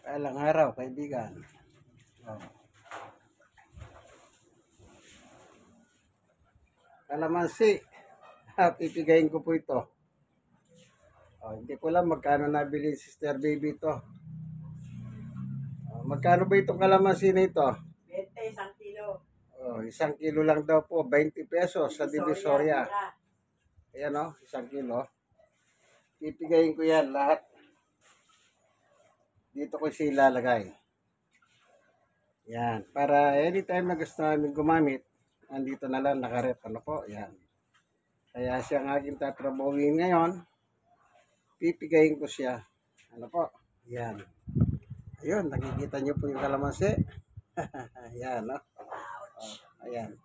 Kailang araw, kaibigan. Oh. Kalamansi. Pipigayin ko po ito. Oh, hindi ko lang magkano nabili Sister Baby ito. Oh, magkano ba itong kalamansi na ito? 20, 1 kilo. Oh, 1 kilo lang daw po, 20 pesos sa Divisoria. Ayan o, 1 kilo. Pipigayin ko yan lahat. Dito ko siya ilalagay. Yan, para anytime na gusto namin gumamit, andito na lang nakarep. Ano po, yan. Kaya siya ang aking tatrabawin ngayon. Pipigayin ko siya. Ano po, yan. Ayun, nakikita nyo po yung kalamansi. Ayan, no? Oh, ayan.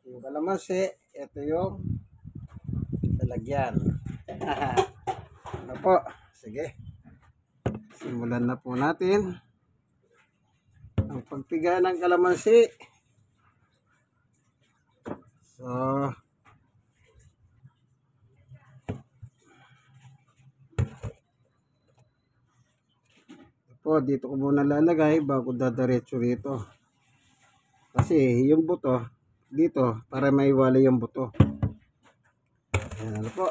Yung kalamansi, ito yung lalagyan. Ano po, sige. Simulan na po natin ang pagpiga ng kalamansi. So, po, dito ko muna lalagay bago dadiretso rito. Kasi yung buto, dito, para maiwala yung buto. Ayan, ano po.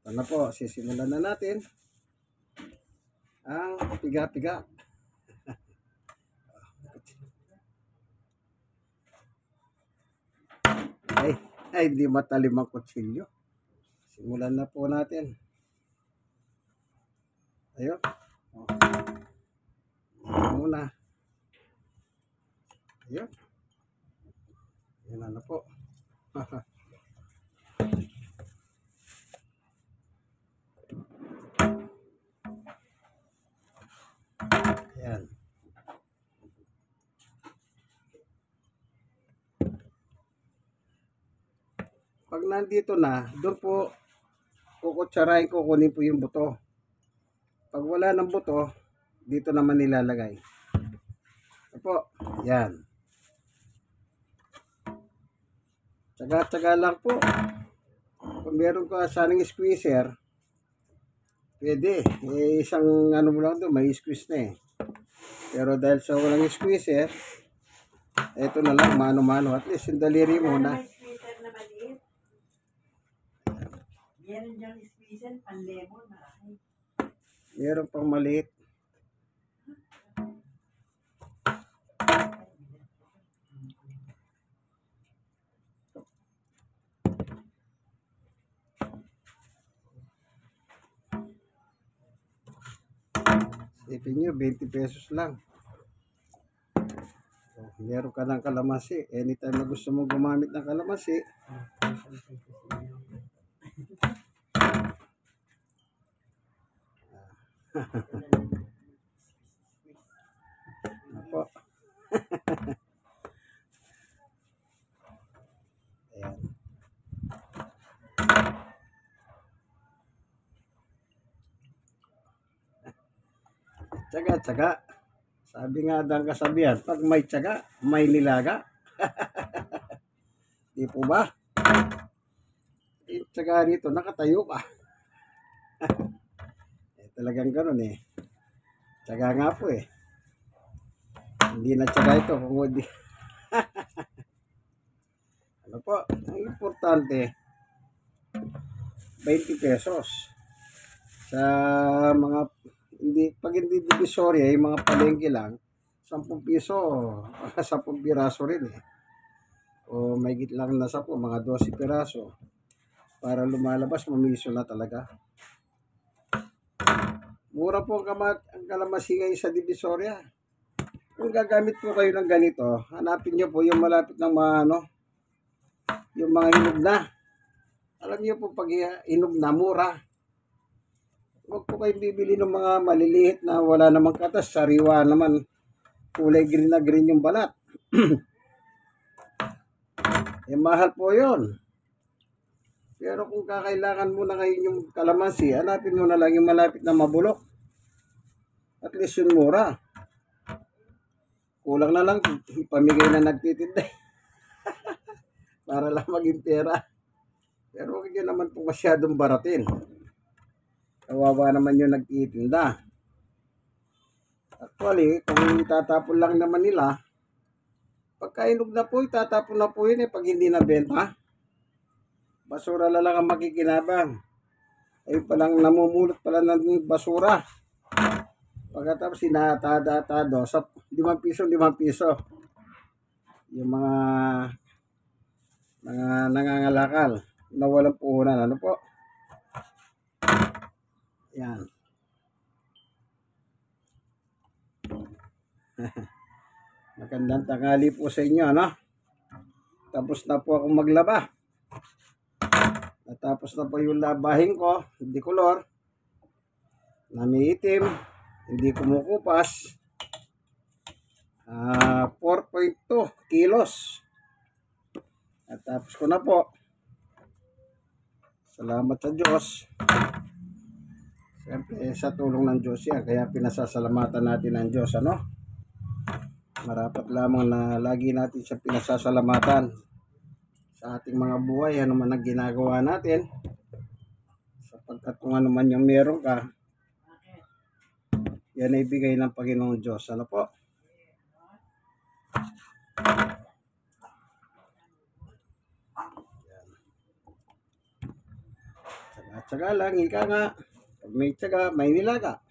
Ito na po, sisimulan na natin ang piga-piga. Ay, hindi matalim ang kutsilyo. Simulan na po natin. Ayun. Muna. Ayun. Yan na po. Ayan. Pag nandito na, doon po kukutsarahin ko, kunin po yung buto. Pag wala ng buto, dito naman nilalagay. Ito po. Yan. Tsaga-tsaga lang po. Kung meron ka sanang squeezer, pwede. Isang ano mo lang doon, may squeeze na eh. Pero dahil sa walang squeezer, ito na lang, mano-mano. At least yung daliri mo na. May squeezer na maliit. Meron diyang squeezer, pan-lemon, marami. Meron pang maliit. Isipin nyo, 20 pesos lang. So, meron ka ng kalamansi. Anytime na gusto mong gumamit ng kalamansi, Apo. Ayan. Tsaga-tsaga. Sabi nga daw kasabihan, pag may tsaga, may nilaga. Di po ba? Yung tsaga rito, nakatayo ka. Talagang ganun eh. Tsaga nga po eh. Hindi na tsaga ito kung hindi. Ano po, ang importante, 20 pesos. Sa mga, pag hindi divisoria, yung mga palengke lang, 10 piso, 10 piraso rin eh. O may lang na 10, mga 12 piraso. Para lumalabas, mamiso na talaga. Mura po ang kalamansi ngayon sa Divisoria. Kung gagamit po kayo ng ganito, hanapin nyo po yung malapit ng mga yung mga hinog na. Alam niyo po pag hinog na, mura. Huwag po kayo bibili ng mga maliliit na wala namang katas. Sariwa naman, kulay green na green yung balat. Eh mahal po yun. Pero kung kakailangan mo na ngayon yung kalamansi, hanapin mo na lang yung malapit na mabulok. At least yun mura. Kulang na lang, ipamigay na nagtitinda. Para lang maging pera. Pero huwag nyo naman po masyadong baratin. Kawawa naman yung nagtitinda. Actually, kung itatapon lang naman nila, pagkainog na po, itatapon na po yun pag hindi nabenta. Basura na lang ang makikinabang. Ay palang namumulot pala ng basura. Pagkatapos sinatado sa 5 piso, 5 piso. Yung mga nangangalakal na walang puhunan. Ano po? Yan. Magandang tanghali po sa inyo, ano? Tapos na po akong maglaba. Natapos na po yung labahin ko, hindi kolor. Namiitim, hindi kumukupas. 4.2 kilos. At tapos ko na po. Salamat sa Diyos. Siyempre, sa tulong ng Diyos yan. Kaya pinasasalamatan natin ang Diyos, ano? Marapat lamang na lagi natin siya pinasasalamatan sa ating mga buhay, ano man ang ginagawa natin. Sapagkat kung ano man yung meron ka, yan ay bigay ng Panginoong Diyos. Ano po? Tsaga lang, ika nga. Pag may tsaga, may nilaga.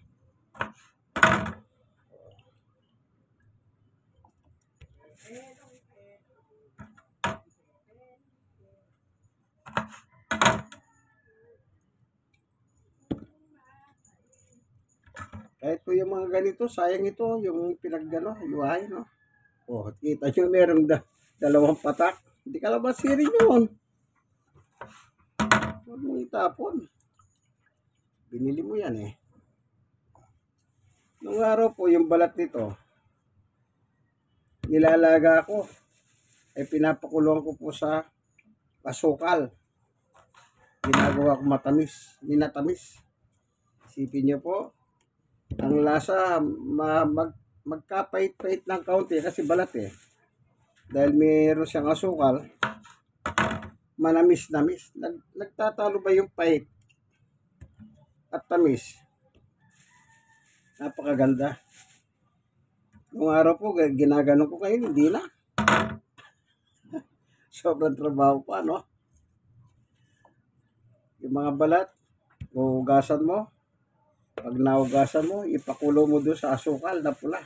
Kahit po yung mga ganito, sayang ito, yung pinaggano, yuhay, no? Oh, kita nyo, merong dalawang patak. Hindi ka lang masirin yun. Huwag mong itapon. Binili mo yan eh. Nung araw po, yung balat nito, nilalaga ko. Ay pinapakulong ko po sa asukal. Ginagawa ko matamis, ninatamis. Isipin nyo po, ang lasa magkapait-pait ng kaunti kasi balat eh. Dahil mayroon siyang asukal, manamis-namis. Nagtatalo ba yung pait at tamis? Napakaganda. Nung araw po, ginagano ko kayo, hindi na. Sobrang trabaho pa, no? Yung mga balat, hugasan mo. Pag nahugasan mo, ipakulo mo doon sa asukal na pula.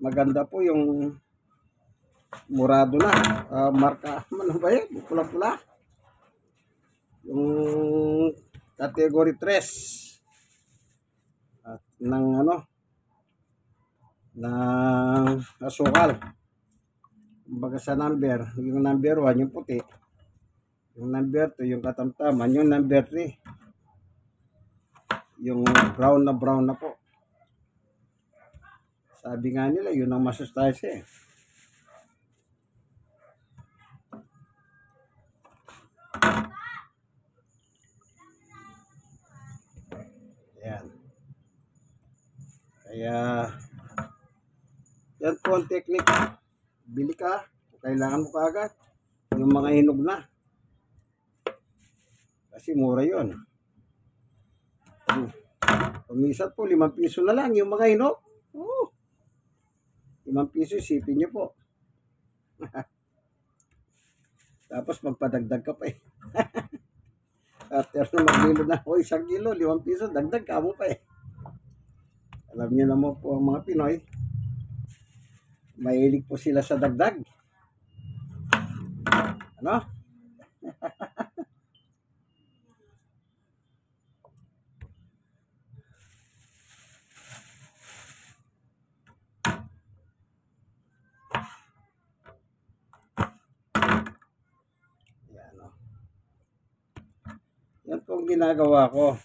Maganda po yung murado na. Marka, ano ba yun? Pula-pula. Yung category 3. At ng ano, ng asukal. Kumbaga sa number, yung number 1, yung puti. Yung number 2, yung katamtaman. Yung number 3, yung brown na po. Sabi nga nila, yun ang masustansya eh. Ayan. Kaya, yan po ang technique. Bili ka, kailangan mo kaagad. Yung mga hinog na. Kasi mura yun. Kumisan po, 5 piso na lang yung mga hinog. 5 piso, isipin nyo po. Tapos magpadagdag ka pa eh. After na maglilo na ako 1 kilo, 5 piso, dagdag ka mo pa eh. Alam niyo naman po ang mga Pinoy, mahilig po sila sa dagdag. Ano? Yan, no? Yan po ang ginagawa ko.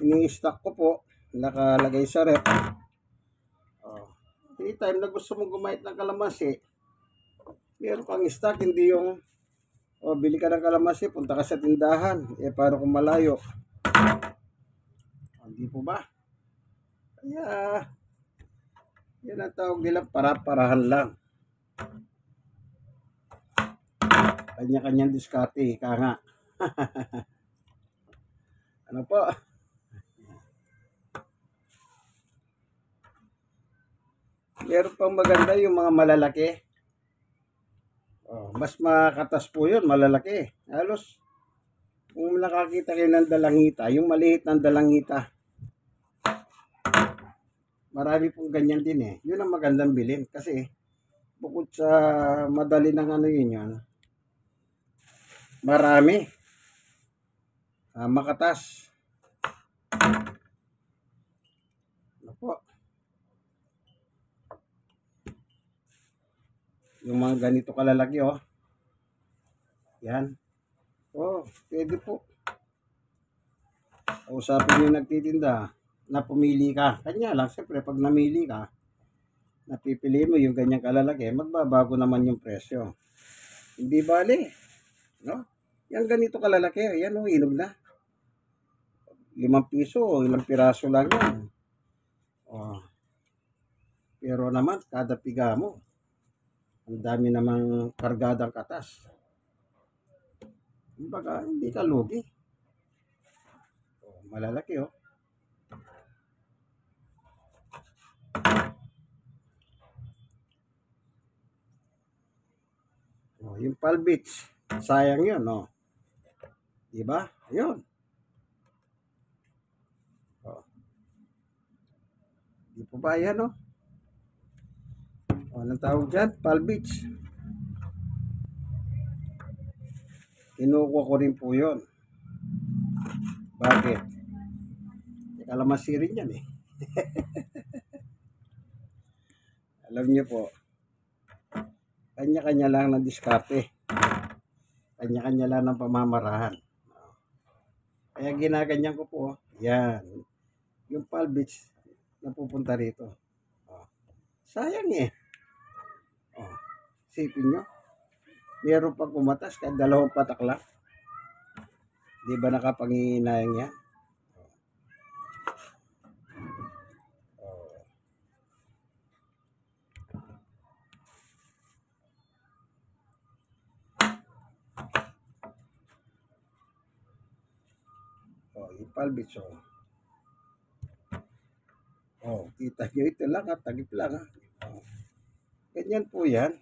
Ini-stack ko po, nakalagay sa rep. Anytime na gusto mong gumahit ng kalamansi, meron kang stock, hindi yung bili ka ng kalamansi, punta ka sa tindahan, paano kung malayo? Hindi po ba? Kaya yan ang tawag nila, para-parahan lang. Kanya-kanyang diskarte, ka nga. Ano po? Meron pang maganda yung mga malalaki. Oh, mas makatas po yun, malalaki. Halos, kung nakakita kayo ng dalangita, yung maliit ng dalangita, marami pong ganyan din eh. Yun ang magandang bilhin. Kasi, bukod sa madali ng ano yun, marami. Makatas. Ano po? Yung mga ganito kalalaki, oh. Yan. Oh, pwede po. Usapin yung nagtitinda na pumili ka. Kanya lang, siyempre, pag namili ka, napipili mo yung ganyang kalalaki, magbabago naman yung presyo. Hindi bali. No? Yan ganito kalalaki, yan o, inog na. 5 piso, ilang piraso lang yan. Oh. Pero naman, kada piga mo, ang dami namang kargadang katas. Kumbaga, hindi ka lugi. Oh, malalaki oh. Oh, yung Palbits, sayang yun, no? Diba? Ayun. Oh. Di po ba yan, no? Oh, anong tawag dyan? Palbits. Kinukuha ko rin po yun. Bakit? Kalamansi rin yan eh. Alam niyo po, kanya-kanya lang ng diskarte. Kanya-kanya lang ng pamamarahan. Kaya ginaganyan ko po, yan. Yung Palbits, napupunta rito. Oh. Sayang eh. Oh. Sipin nyo, meron pang kumatas kahit 2 patak lang. Di ba nakapanginayang yan? Oh, yung Palbits, oh. Oh, kita nyo ito lang at tagip lang ha. Oh. Ganyan po yan.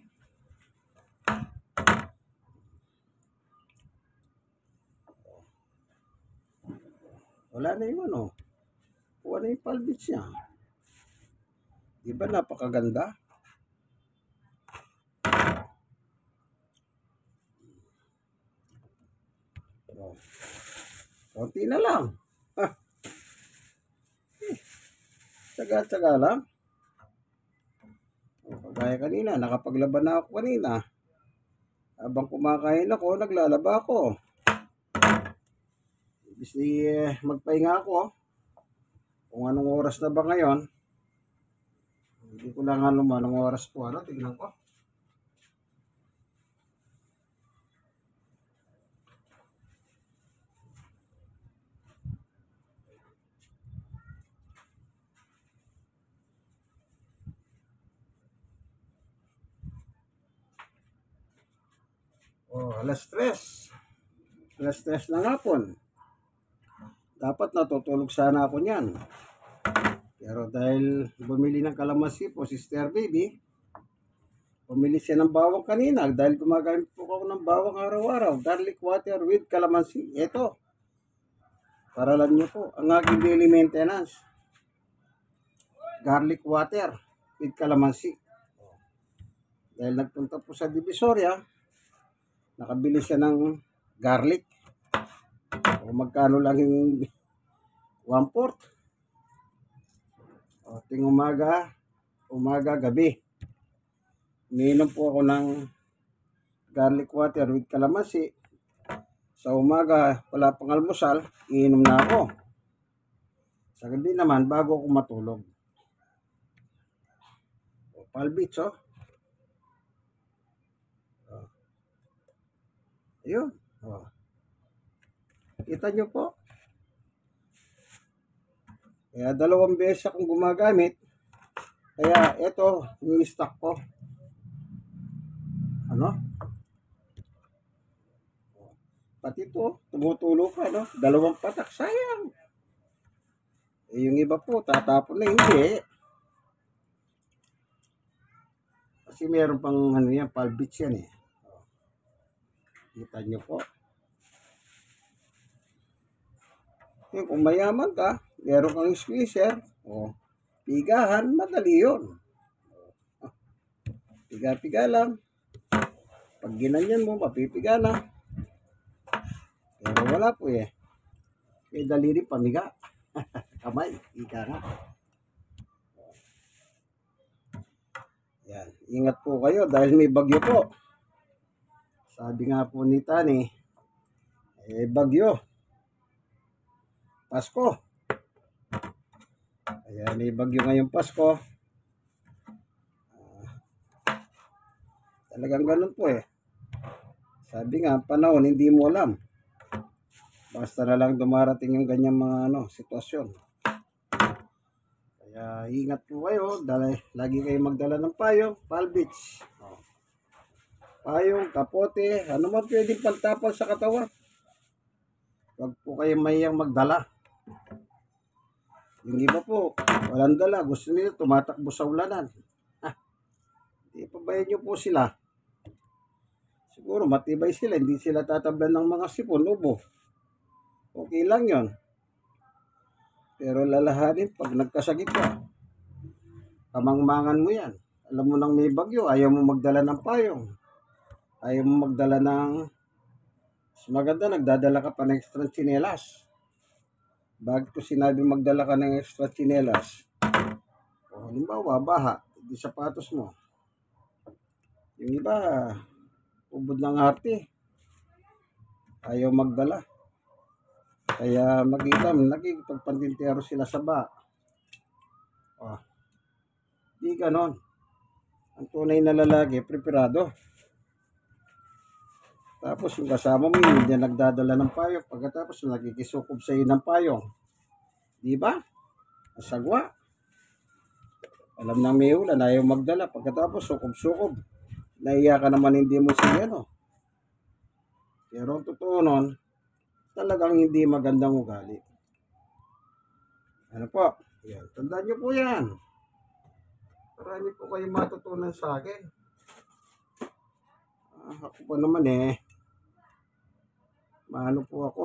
Wala na yung ano. Kuha na yung Palbits niya. Di ba napakaganda? Oh. Konti na lang. Ah. Tsaga-tsaga lang. Oh, kagaya kanina, nakapaglaban na ako kanina. Habang kumakain ako, naglalaba ako. Ibig magpahinga ako. Kung anong oras na ba ngayon. Hindi ko lang alam anong oras po. Ano, tignan ko. Oh, alas 3. Alas 3 ng hapon. Dapat natutulog sana ako niyan. Pero dahil bumili ng kalamansi po, Sister Baby, bumili siya ng bawang kanina. Dahil gumagamit po ako ng bawang araw-araw. Garlic water with kalamansi. Ito. Para alam niyo po, ang aking daily maintenance. Garlic water with kalamansi. Dahil nagpunta po sa Divisoria, nakabili siya ng garlic. O magkano lang yung 1/4. O ting umaga, gabi. Umiinom po ako ng garlic water with kalamansi. Sa umaga, wala pang almusal, iinom na ako. Sa gabi naman, bago ako matulog. O, Palbits, oh. Ayun. Oh. Kita nyo po. Kaya 2 beses akong gumagamit. Kaya ito, ni-stock ko. Ano? Pati ito, tumutulo pa, no? 2 patak, sayang. Eh, yung iba po, tatapon na, hindi. Kasi meron pang, ano yan, palbits yan eh. Kita nyo po. Eh, kung mayaman ka, meron kang squeezer, pigahan, madali yun. Piga-piga lang. Pag ginanyan mo, mapipiga na. Pero wala po eh. Eh, daliri pamiga. Kamay, ika nga. Yan. Ingat po kayo dahil may bagyo po. Sabi nga po ni Tani, bagyo. Pasko. Kaya may bagyo ngayong Pasko. Talagang ganun po eh. Sabi nga, panahon, hindi mo alam. Basta na lang dumarating yung ganyang mga sitwasyon. Kaya ingat po kayo. Lagi kayo magdala ng payong, palbits. Payong, kapote, ano man pwedeng pagtapal sa katawan. Huwag po kayong mahiyang magdala. Yung iba po, walang dala. Gusto nila tumatakbo sa ulanan. Ipabayan nyo po sila. Siguro matibay sila. Hindi sila tatablan ng mga sipon, ubo. Okay lang yon. Pero lalahanin pag nagkasakit ka. Kamangmangan mo yan. Alam mo nang may bagyo, ayaw mo magdala ng payong. Ayaw mo magdala ng... Mas maganda, nagdadala ka pa ng extra tsinelas. Bakit ko sinabi magdala ka ng extra tsinelas? Halimbawa, baha, di sapatos mo. Yung iba, ubod ng arte. Ayaw magdala. Kaya nagpagpantintero sila sa baha. Di ganon. Ang tunay na lalaki, preparado. Tapos yung kasama mo, hindi nagdadala ng payong. Pagkatapos nakikisukob sa iyo ng payong. Di ba? Asagwa. Alam na may ulan, ayaw magdala. Pagkatapos sukob-sukob. Naiya ka naman hindi mo siya, Pero ang totoo nun, talagang hindi magandang ugali. Ano po? Yan. Tandaan nyo po yan. Marami po kayong matutunan sa akin. Ako pa naman maano po ako.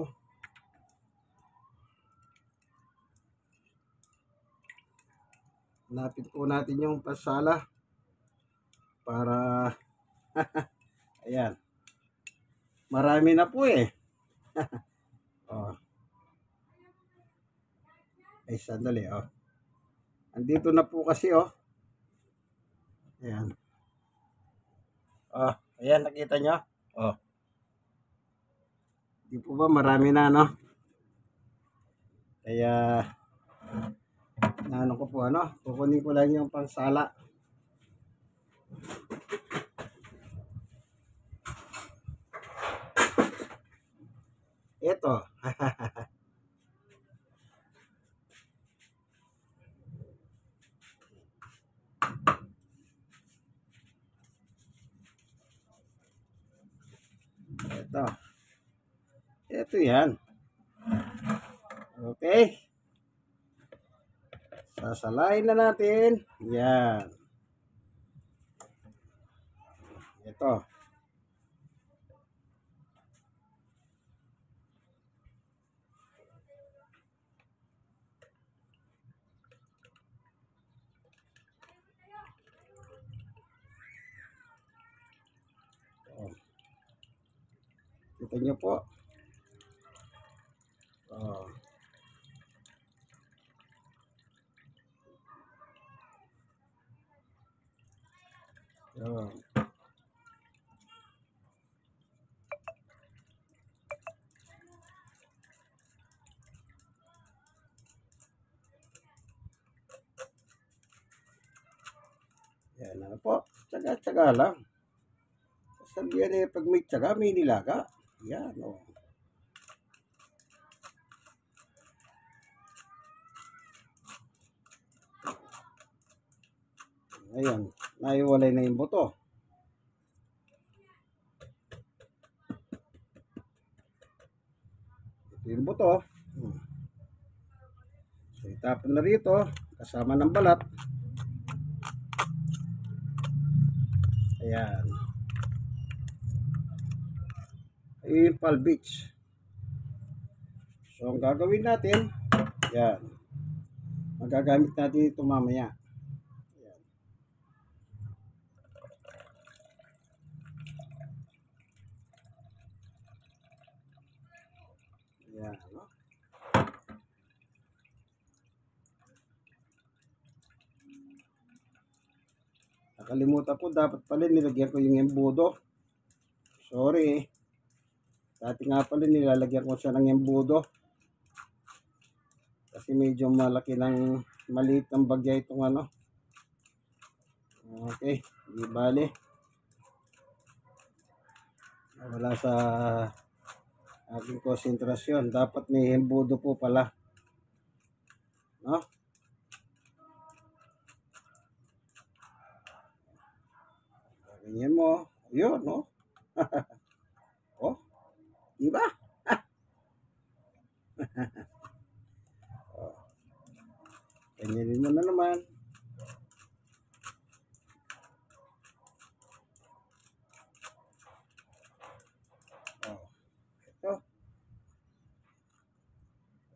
Hanapin po natin yung pasala para ayan. Marami na po Ay, sandali Andito na po kasi Ayan. Ayan, nakita nyo? Di po ba marami na, Kaya, ko po, kukunin ko lang yung pangsala. Ito. Ito yan. Okay. Sasalain na natin. Yan. Ito. Kita nyo po. Yan na po. Tsaga-tsaga lang. Sasabihan pag may tsaga, may nilaga. Yan Ayan, naiwalay na yung buto. to. So, itapon na rito. Kasama ng balat. Ayan. Ayun yung palbits. So, ang gagawin natin, yan. Magagamit natin ito mamaya. Yan. Yan, no? Nakalimutan ko, dapat pala nilagyan ko yung embudo. Sorry. Dati nga pala nilalagyan ko siya ng embudo. Kasi medyo malaki ng maliit ng bagya itong ano. Okay, di bale. Wala sa aking konsentrasyon. Dapat may embudo po pala. No? Ganyan mo. Yun, no? Oh, di ba? Ganyanin mo na naman. Oh, ito.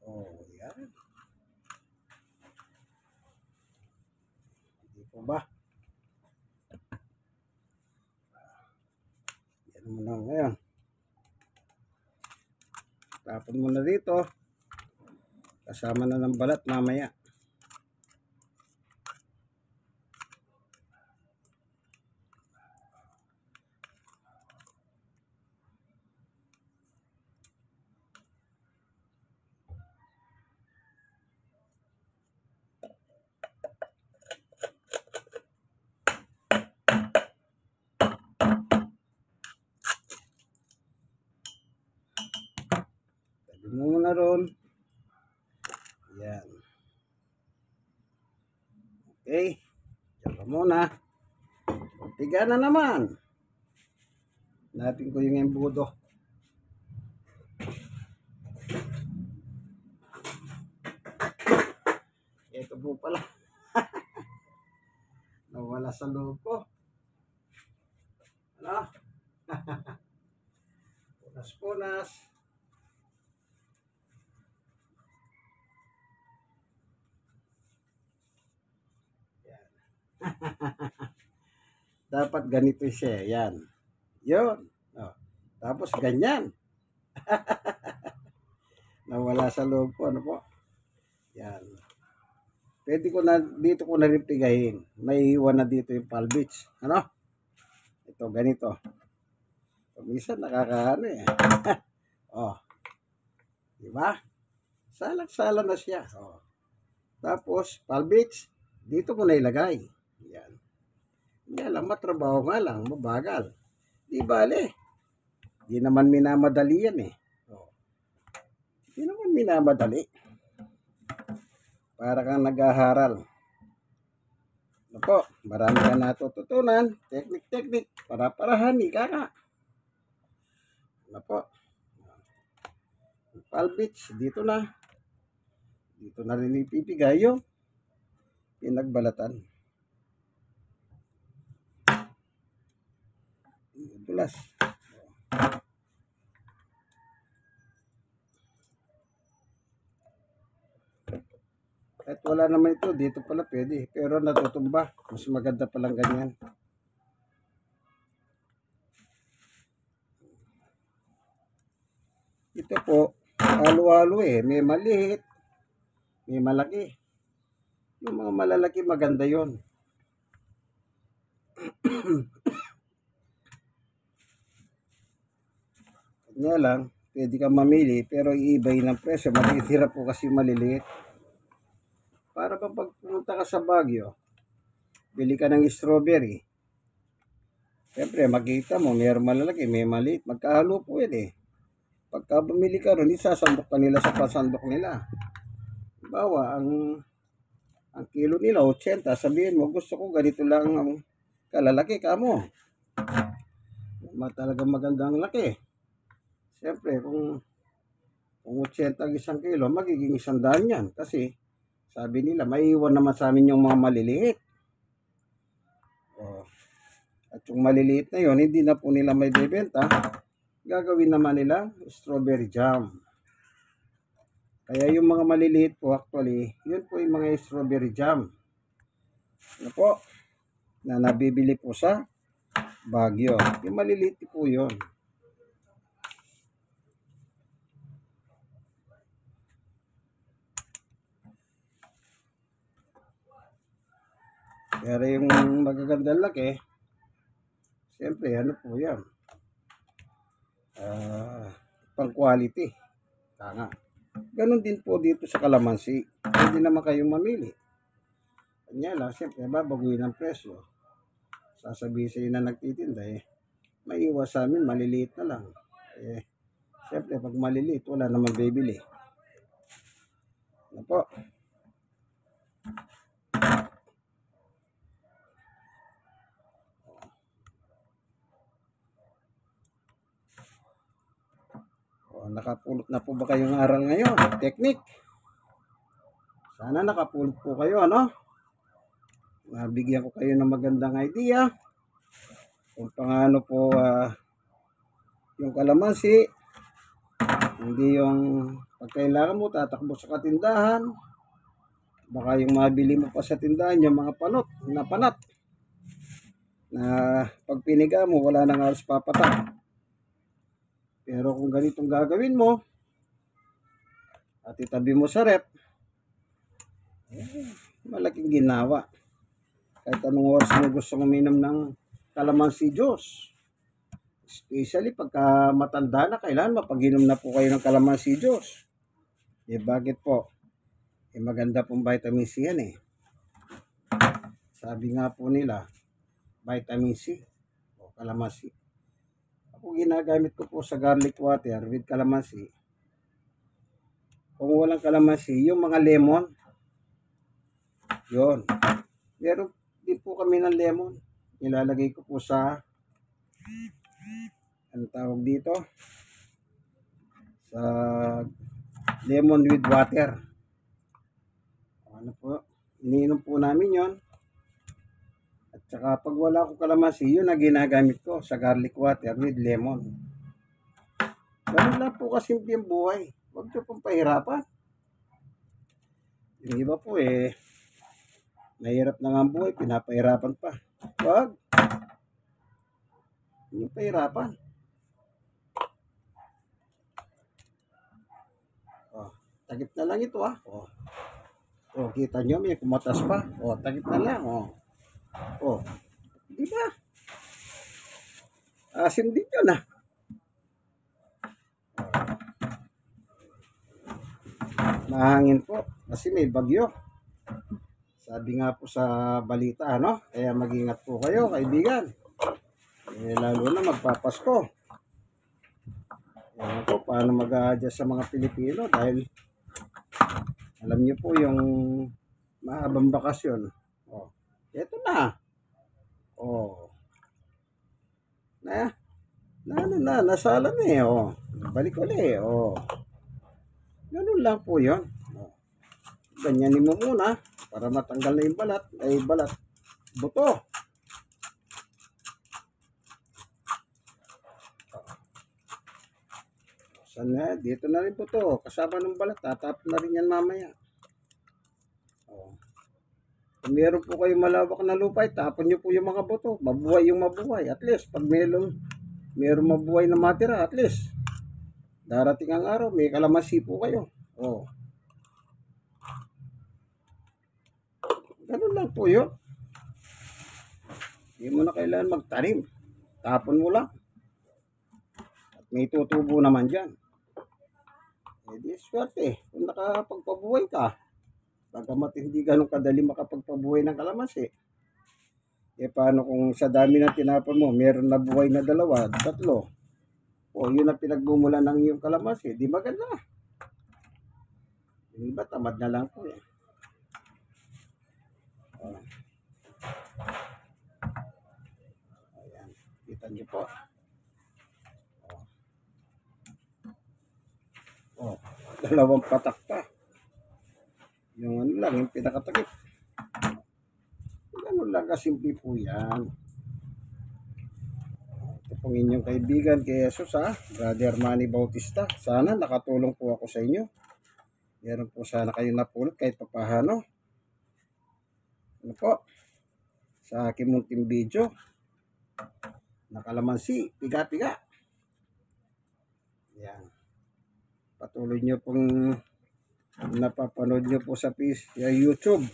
Oh, yan. Hindi po ba? Yan mo na ngayon. Tapon mo na dito. Kasama na ng balat mamaya. Tabi mo muna ron. Yan. Okay. Diyan ka muna. Tiga na naman. Hanapin ko yung embudo. Ito po pala. Nawala sa loob ko. Ano? Punas-punas. Yan. Dapat ganito siya. Yan. Yun. Oh. Tapos ganyan. Nawala sa loob ko. Ano po? Yan. Pwede ko na, dito ko na rin pigahin. May iwan na dito yung palbits. Ano? Ito, ganito. Minsan nakakaano eh. Oh. Diba? Salang-sala na siya. Oh. Tapos, palbits, dito ko na ilagay. Yan. Yan lang, matrabaho nga lang, mabagal. Di bale. Di naman minamadali yan eh. Oh. Di naman minamadali. Para kang nag-aharal. Ano po, marami ka natututunan. Teknik-teknik. Para-parahan, ika ka. Ano po. Palbits, dito na. Dito na rin ipipigay yung pinagbalatan. Tulas. Kahit wala naman ito, dito pala pwede. Pero natutumba. Mas maganda palang ganyan. Ito po, halo-halo eh. May maliit, may malaki. Yung mga malalaki, maganda yon. Kanya lang, pwede kang mamili, pero iibay ng presyo. Matitira po kasi maliliit. Para ba pag pumunta ka sa Baguio, bili ka ng strawberry. Siyempre, makita mo, mayroong malalaki, may maliit. Magkahalo po yan eh. Pagka bumili ka ron, isasandok ka nila sa pasandok nila. Bawa, ang kilo nila, 80. Sabihin mo, gusto ko ganito lang ang kalalaki ka mo. Talagang magandang laki. Siyempre, kung Kung 80 ang isang kilo, magiging 100 yan. Kasi, sabi nila, maiiwan naman sa amin yung mga maliliit. Oh. At yung maliliit na yun, hindi na po nila may bebenta. Gagawin naman nila strawberry jam. Kaya yung mga maliliit po actually, yun po yung mga strawberry jam. Ano po? Na nabibili po sa Baguio. Yung maliliit po yun. Pero yung magagandang laki, siyempre ano po yan. Pang quality. Tanga. Ganon din po dito sa kalamansi. Hindi naman kayong mamili. Kanya lang, siyempre, babaguhin ang presyo. Sasabihin sa na nagtitinda may iwas sa amin, maliliit na lang. Siyempre, pag maliliit, wala naman bibili. Ano po? Nakapulot na po ba kayong aral ngayon? Technique. Sana nakapulot po kayo, ano? Nabigyan ko kayo ng magandang idea kung paano po yung kalamansi, hindi yung pagkailangan mo tatakbo sa katindahan, baka yung mabili mo pa sa tindahan yung mga panot na panat na pag piniga mo wala nang aros papatak. Pero kung ganitong gagawin mo at itabi mo sa rep, malaking ginawa. Kahit anong oras mo gusto uminom ng kalamansi juice. Especially pagka matanda na, kailangan mapag-inom na po kayo ng kalamansi juice. Bakit po? Maganda pong vitamin C yan Sabi nga po nila, vitamin C o kalamansi. Ako ginagamit ko po sa garlic water with kalamansi. Kung walang kalamansi, yung mga lemon, yun. Meron din po kami ng lemon. Nilalagay ko po sa, ano tawag dito? Sa lemon with water. Ano po? Iniinom po namin yon. At saka pag wala akong kalamansi, yun na ginagamit ko sa garlic water with lemon. Ganun lang po kasimple ang buhay. Huwag nyo pong pahirapan. Yung iba po nahirap na nga ang buhay, pinapahirapan pa. Huwag. Yung pahirapan. Takip na lang ito kita nyo, may kumatas pa. Takip na lang. Diba? Asim din yun Mahangin po kasi may bagyo. Sabi nga po sa balita, Kaya mag-ingat po kayo, kaibigan. Lalo na magpapasko. Ano po, paano mag-a-adjust sa mga Pilipino dahil alam niyo po yung mahabang bakasyon. Eto na. Nasala na balik ulit. Ganun lang po yun. Ganyanin mo muna para matanggal na yung balat. Buto. Sana, dito na rin buto. Kasama ng balat. Tatap na rin yan mamaya. Kung meron po kayong malawak na lupa, tapon nyo po yung mga buto. Mabuhay yung mabuhay. At least, pag meron mabuhay na matira, at least, darating ang araw, may kalamansi po kayo. Ganun lang po yun. Hindi mo na kailangan magtanim. Tapon mo lang. At may tutubo naman dyan. Di swerte. Kung nakapagpabuhay ka, bagamat hindi ganun kadali makapagpabuhay ng kalamansi. Paano kung sa dami ng tinapon mo, meron na buhay na 2, 3. Yun ang pinagmumula ng iyong kalamansi. Di maganda. Yung iba, tamad na lang po Ayan. Kita niyo po. Dalawang patak pa. Yung ano lang, yung pinakatakip. Ganun lang kasimple po yan. Ito pong inyong kaibigan kay Jesus ha, Brother Manny Bautista. Sana nakatulong po ako sa inyo. Meron po sana kayo napulot kahit papahano. Ano po? Sa aking munting video. Nakalamansi, piga-piga. Yan. Patuloy nyo pong napapanood nyo po sa YouTube.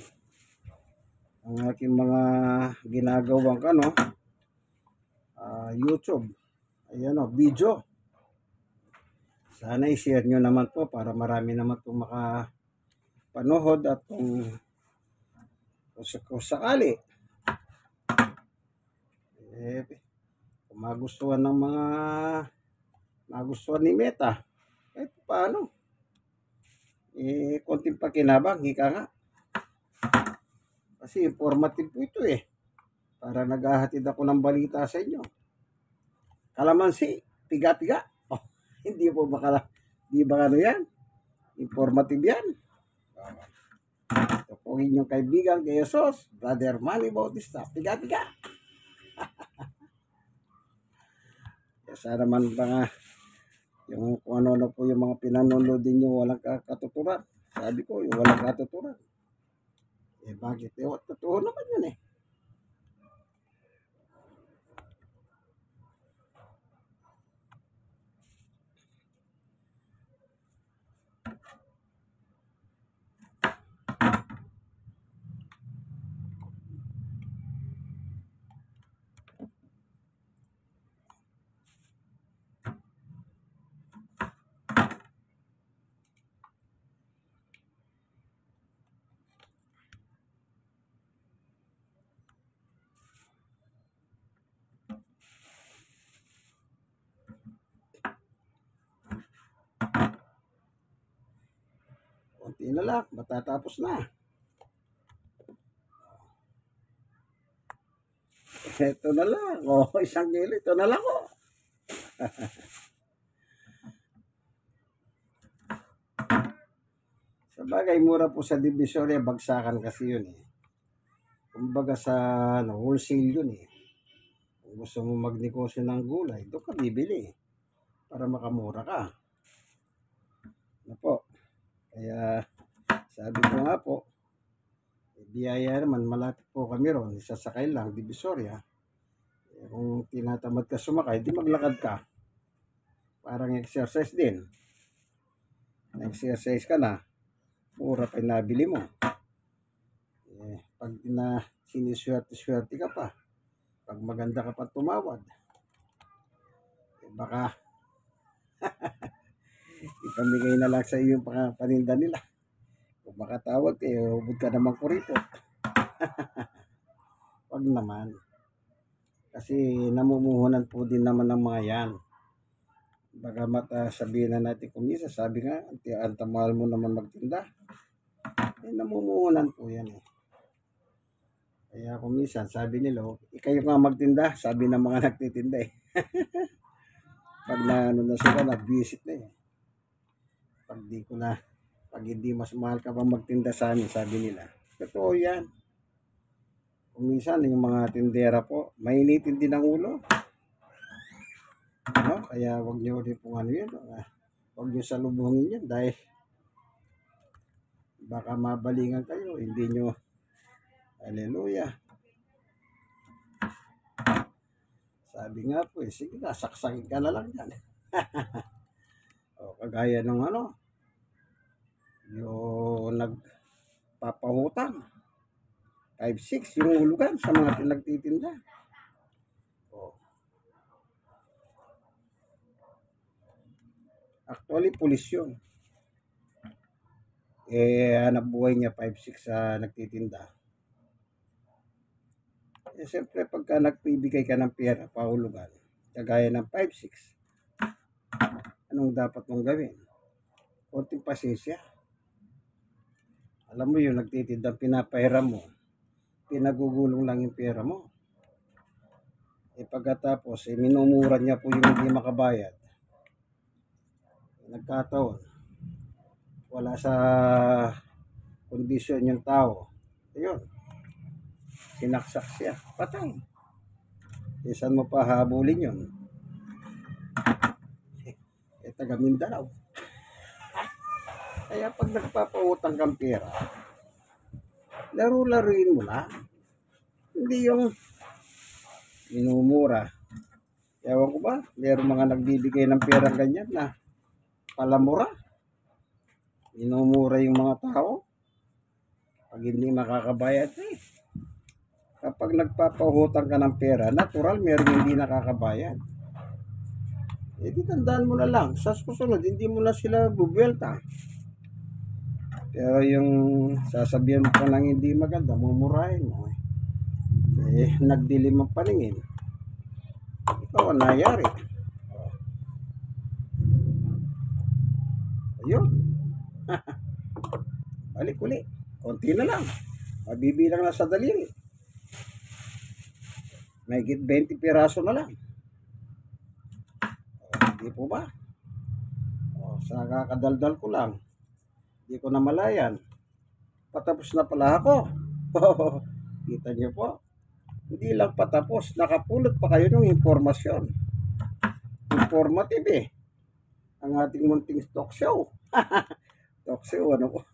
Ang aking mga ginagawang YouTube. Ayan o, video. Sana i-share nyo naman po para marami naman po makapanood at kung sakali kung magustuhan ni Meta paano konting pakinabang ika nga kasi informative po ito para naghahatid ako ng balita sa inyo. Kalamansi, piga-piga. Hindi po di ba ano yan? Informative yan. Ito po inyong kaibigan kay Jesus, Brother Manny Bautista. Piga-piga. Sana man yung kung ano po yung mga pinanonood niyo walang katuturan. Sabi ko, yung walang katuturan. Bakit? Totoo naman yun konti na lang, matatapos na. Ito na lang. Isang kilo. Ito na lang Sabagay, mura po sa Divisoria. Bagsakan kasi yun Kumbaga sa wholesale yun Kung gusto mo magnegosyo ng gulay, doon ka bibili para makamura ka. Ano po? Kaya sabi ko nga po, biyaya naman, malapit po kami ron, isasakay lang, Divisoria. Kung tinatamad ka sumakay, di maglakad ka. Parang exercise din. Exercise ka na, mura pa yung nabili mo. Pag siniswerte-swerte ka pa, pag maganda ka pa tumawad, baka ipamigay na lang sa iyo yung paninda nila. Kung makatawag kayo, hubod ka naman kuripot. Wag naman. Kasi namumuhunan po din naman ng mga yan. Baka sabihin na natin kung isa, sabi nga, ang tamahal mo naman magtinda. Namumuhunan po yan Kaya kung minsan, sabi nila, kayo nga magtinda, sabi ng mga nagtitinda Pag na sila, nag-visit na Pag hindi mas mahal ka pa magtinda sa amin, sabi nila. Totoo yan. Kung minsan, yung mga tindera po, mainitin din ang ulo. Kaya wag nyo rin pong yun. Wag nyo salubungin yun dahil baka mabalingan kayo. Hindi nyo, hallelujah. Sabi nga po sige na, saksakin ka na lang yan. Kagaya ng yung nagpapahutang 5-6 yung hulugan sa mga pinagtitinda. Actually, pulis yun. Hanap buhay niya 5-6 sa nagtitinda. Siyempre, pagka nagpibigay ka ng pera, pahulugan, kagaya ng 5-6, anong dapat mong gawin? Konting pasensya. Alam mo yun, nagtitinda, pinapahiram mo, pinagugulong lang yung pera mo. Pagkatapos, minumura niya po yung hindi makabayad. Nagkataon, wala sa kondisyon yung tao. Ayun, sinaksak siya. Patay. Saan mo pa habulin yun? Taga Mindanao. Kaya pag nagpapautang kang pera, laro-laruin mo lang. Hindi yung minumura. Ewan ko ba, meron mga nagbibigay ng pera ganyan na palamura. Minumura yung mga tao. Pag hindi makakabayad kapag nagpapautang ka ng pera, natural meron hindi nakakabayad. Di tandaan mo na lang, sa susunod, hindi mo na sila bubuelta. Pero yung sasabihan mo pa ng hindi maganda, mumurahin mo. Nagdilim ang paningin. Ikaw ang nangyari. Ayun. Balik uli. Konti na lang. Mabibilang na sa daliri. May 20 piraso na lang. Hindi po ba? Sa kakadaldal ko lang. Hindi ko namalayan. Patapos na pala ako. Kita niyo po. Hindi lang patapos. Nakapulot pa kayo ng impormasyon. Informative ang ating munting talk show. Talk show, ano po?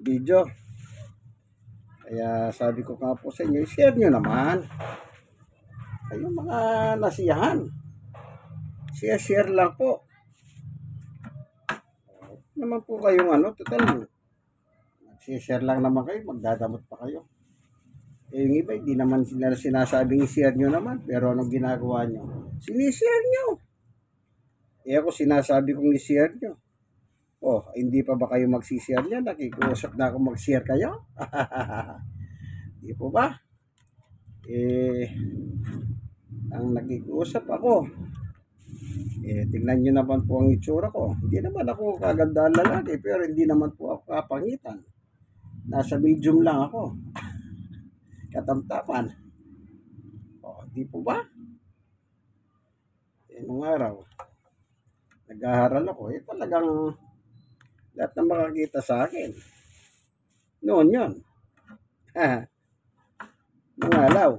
Video. Kaya sabi ko nga po sa inyo, share nyo naman. Kayong mga nasiyahan. Share lang po. Naman po kayong total. Share lang naman kayo, magdadamot pa kayo. Yung iba, hindi naman sila sinasabing i-share nyo naman. Pero anong ginagawa nyo? Sinishare nyo. Ako sinasabi kong i-share nyo. Hindi pa ba kayo magsishare niya? Nakikusap na ako mag-share kayo? Di po ba? Ang nakikusap ako. Tingnan nyo naman po ang itsura ko. Hindi naman ako kagandaan lalaki, pero hindi naman po ako kapangitan. Nasa medium lang ako. Katamtaman. Di po ba? Nung araw, nag-aaral ako. Talagang lahat na makakita sa akin. Noon yun. Nung araw.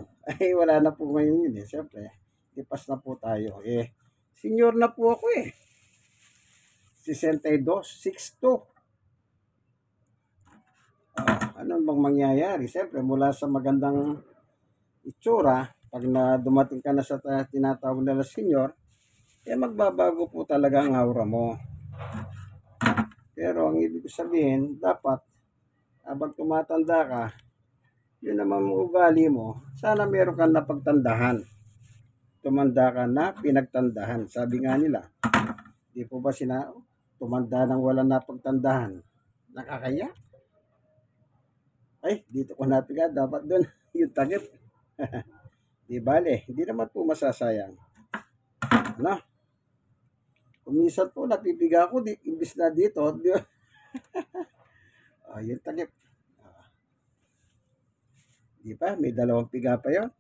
Wala na po ngayon yun Siyempre, ipas na po tayo. Senior na po ako 62, 62. Ano bang mangyayari? Siyempre, mula sa magandang itsura, pag na dumating ka na sa tinatawag nila senior, magbabago po talaga ang aura mo. Pero ang ibig sabihin, dapat habang tumatanda ka, yun naman ang ugali mo, sana meron kang napagtandahan. Tumanda ka na pinagtandahan. Sabi nga nila, di po ba tumanda nang wala napagtandahan? Nakakaya? Dito ko napiga, dapat doon yung takip. Di bale, hindi naman po masasayang. Kumisan po, napipiga ako, imbis na dito. Yung takip. Di ba? May 2 piga pa yun.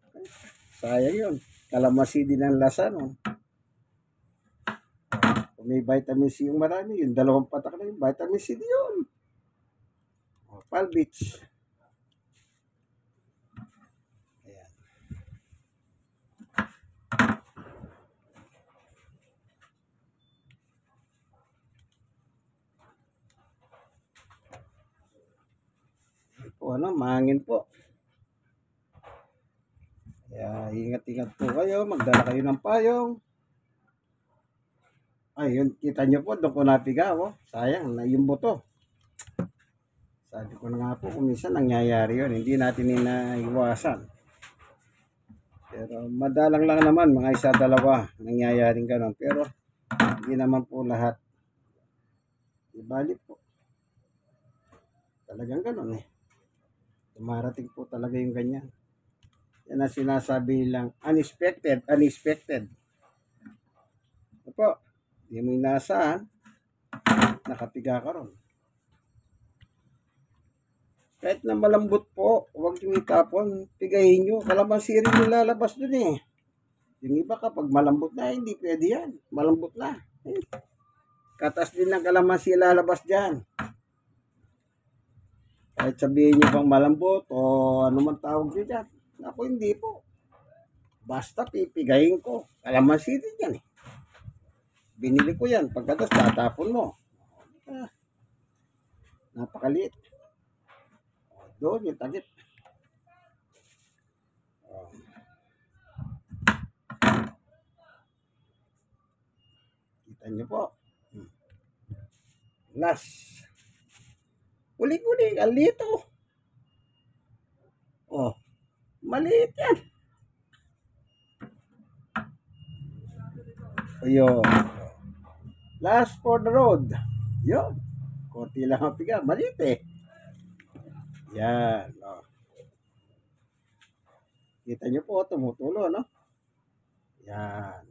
Sayang yun. Kalamansi din ang lasa, no? Kung may vitamin C yung marami, yung 2 patak na yung vitamin C din yun. Palbits. Ayan. Mahangin po. Kaya ingat-ingat po kayo, magdala kayo ng payong. Yun, kita nyo po, doon ko napiga, sayang, na yung buto. Sabi ko na nga po, kung minsan nangyayari yun, hindi natin inaiwasan. Pero madalang lang naman, mga 1-2, nangyayaring gano'n. Pero hindi naman po lahat. Ibalik po. Talagang gano'n Dumarating po talaga yung ganyan. Yan ang sinasabi lang, unexpected. Opo, hindi mo inaasahan, nakapiga ka ron. Kahit na malambot po, huwag nyo itapon, pigahin nyo. Kalamansi rin yung lalabas dun Yung iba kapag malambot na, hindi pwede yan. Malambot na. Katas din ng kalamansi lalabas dyan. Kahit sabihin nyo pang malambot o ano man tawag nyo dyan. Ako hindi po. Basta pipigayin ko. Kalamansi din yan eh. Binili ko yan. Pagkatas tatapon mo. Ah, napakaliit. Doon yung takip. Kita nyo po. Last. Uli-uli. Ang liit oh. Oh. Maliit yan. Ayun. Last for the road. Yun. Konti lang ang piga. Maliit eh. Yan. Oh. Kita nyo po, tumutulo, no? Yan.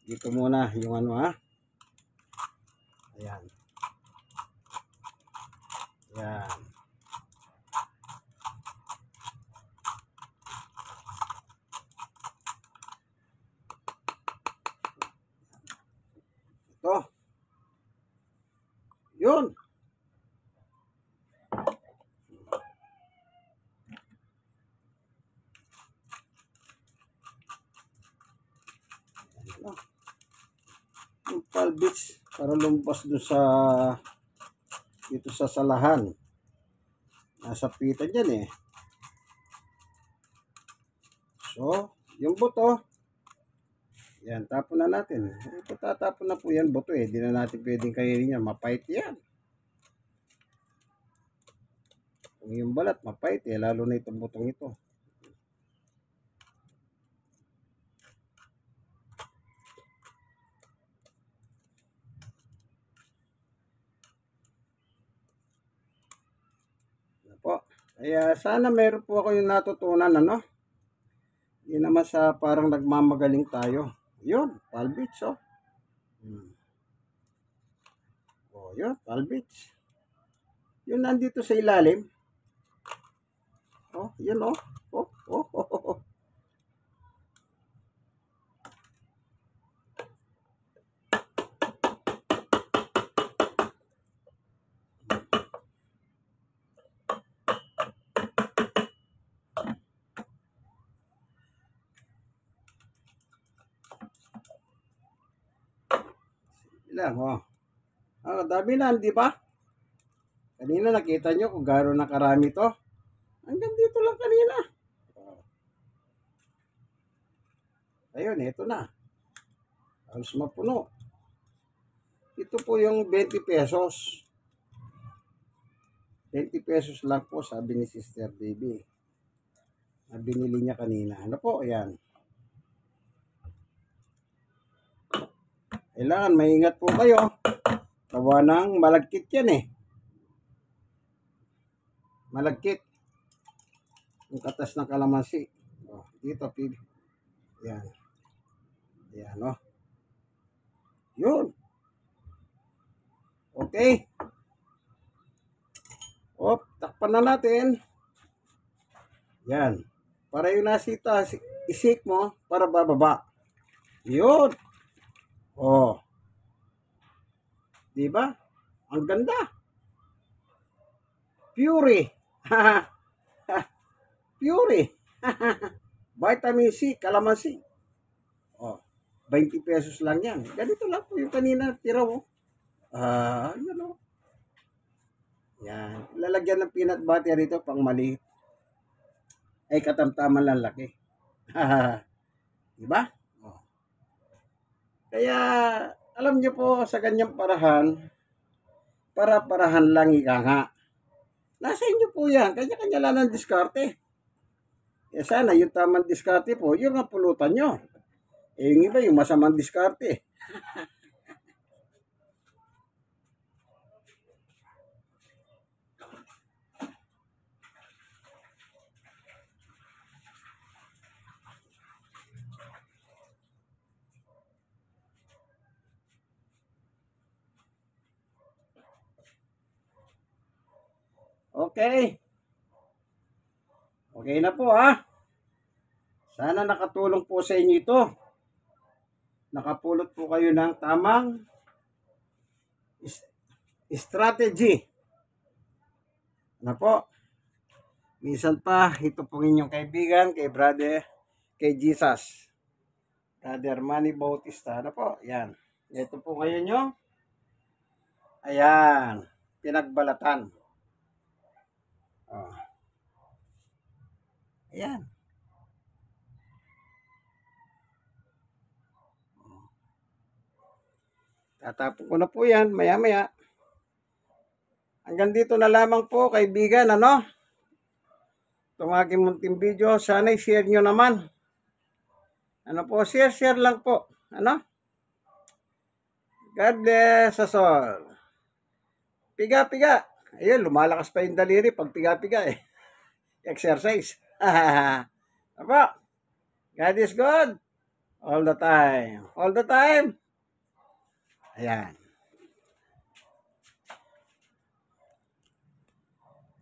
Dito muna yung ano, ha? Ayan. Yan. Ito. Yun. Yung palbits para lumpas doon sa dito sa salahan. Nasa pita dyan eh. So, yung buto, yan, tapon na natin. Ito tatapon na po yan, buto eh. Di na natin pwedeng kainin yan. Mapait yan. Kung yung balat, mapait eh. Lalo na itong butong ito. Ano po. Kaya sana meron po ako yung natutunan, ano? Hindi naman sa parang nagmamagaling tayo. Yun, palbits, oh. Oh, yun, palbits. Yun nandito sa ilalim. Oh, yun, oh. Oh, oh, oh, oh, oh. Ilang, oh. Ah, dami na, di ba? Kanina nakita nyo kung gano'n nakarami to. Hanggang dito lang kanina. Ayun, ito na. Halos mapuno. Ito po yung 20 pesos. 20 pesos lang po, sabi ni Sister Baby. Na binili niya kanina. Ano po, ayan. Kailangan maingat po kayo. Tawa ng malagkit yan eh. Malagkit. Yung katas ng kalamansi. Oh, dito, pili. Ayan. Ayan, oh. Yun. Okay. Oh, takpan na natin. Yan. Para yung nasita, isik mo para bababa. Yun. Oh. Di ba? Ang ganda. Pure. Pure. Vitamin C, kalamansi. Oh. 20 pesos lang yan. Ganito lang po yung kanina tira mo. Yan o. Yan. Lalagyan ng peanut butter ito pang maliit. Ay katamtaman lang laki. Diba? Oh. Kaya alam nyo po sa ganyang parahan, para-parahan lang ika nga. Nasa inyo po yan. Kanya-kanya lang ang diskarte. Eh sana yung tamang diskarte po, yung ang pulutan nyo. Eh yung iba yung masamang diskarte. Okay. Okay na po ha. Sana nakatulong po sa inyo ito. Nakapulot po kayo ng tamang is- strategy. Ano po? Minsan pa, ito pong inyong kaibigan, kay brother, kay Jesus. Brother Manny Bautista. Ano po? Yan. Ito po ngayon yung, ayan, pinagbalatan. Oh. Ayan. Tatapon ko na po yan, maya-maya. Hanggang dito na lamang po, kaibigan, ano? Itong aking munting video, sana i-share nyo naman. Ano po, share lang po. Ano? God bless us all. Piga-piga. Ayun, lumalakas pa yung daliri pag piga-piga eh. Exercise. Apa? God is good. All the time. All the time. Ayan.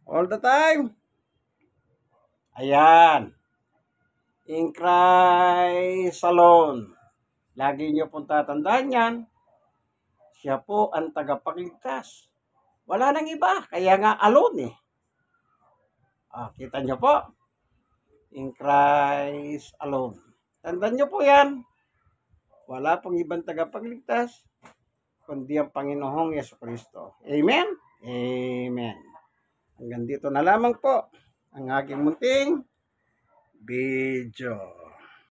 All the time. Ayan. In Christ alone. Lagi nyo pong tatandaan yan. Siya po ang tagapagligtas. Wala nang iba. Kaya nga alone eh. Kita nyo po. In Christ alone. Tandaan nyo po yan. Wala pong ibang tagapagligtas kundi ang Panginoong Yesukristo. Amen? Amen. Hanggang dito na lamang po ang aking munting video.